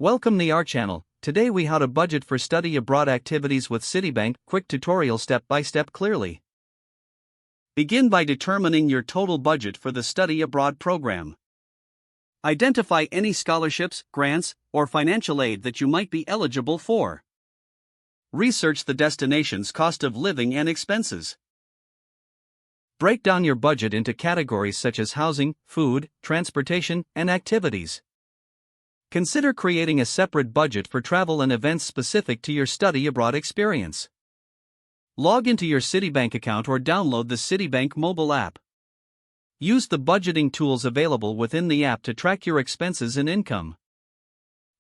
Welcome to our channel. Today we how to budget for study abroad activities with Citibank. Quick tutorial step by step clearly. Begin by determining your total budget for the study abroad program. Identify any scholarships, grants, or financial aid that you might be eligible for. Research the destination's cost of living and expenses. Break down your budget into categories such as housing, food, transportation, and activities. Consider creating a separate budget for travel and events specific to your study abroad experience. Log into your Citibank account or download the Citibank mobile app. Use the budgeting tools available within the app to track your expenses and income.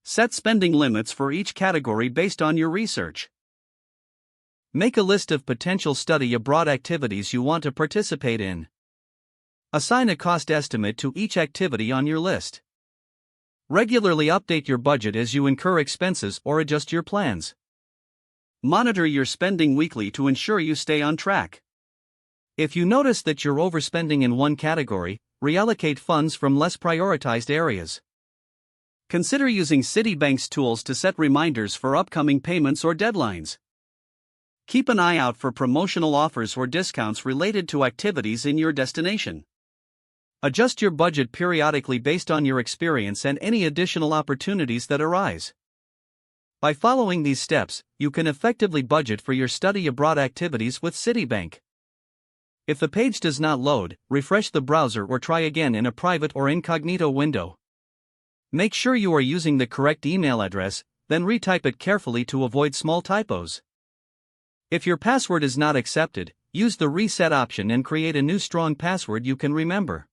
Set spending limits for each category based on your research. Make a list of potential study abroad activities you want to participate in. Assign a cost estimate to each activity on your list. Regularly update your budget as you incur expenses or adjust your plans. Monitor your spending weekly to ensure you stay on track. If you notice that you're overspending in one category, reallocate funds from less prioritized areas. Consider using Citibank's tools to set reminders for upcoming payments or deadlines. Keep an eye out for promotional offers or discounts related to activities in your destination. Adjust your budget periodically based on your experience and any additional opportunities that arise. By following these steps, you can effectively budget for your study abroad activities with Citibank. If the page does not load, refresh the browser or try again in a private or incognito window. Make sure you are using the correct email address, then retype it carefully to avoid small typos. If your password is not accepted, use the reset option and create a new strong password you can remember.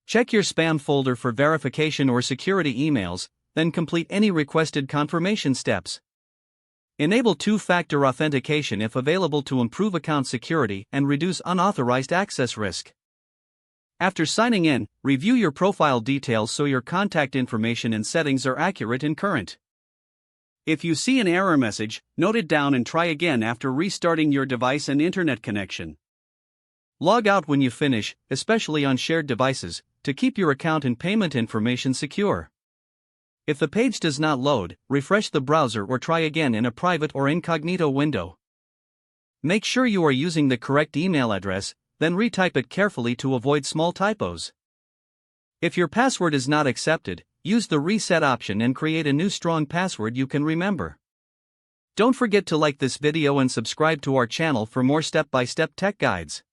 Check your spam folder for verification or security emails, then complete any requested confirmation steps. Enable two-factor authentication if available to improve account security and reduce unauthorized access risk. After signing in, review your profile details so your contact information and settings are accurate and current. If you see an error message, note it down and try again after restarting your device and internet connection. Log out when you finish, especially on shared devices, to keep your account and payment information secure. If the page does not load, refresh the browser or try again in a private or incognito window. Make sure you are using the correct email address, then retype it carefully to avoid small typos. If your password is not accepted, use the reset option and create a new strong password you can remember. Don't forget to like this video and subscribe to our channel for more step-by-step tech guides.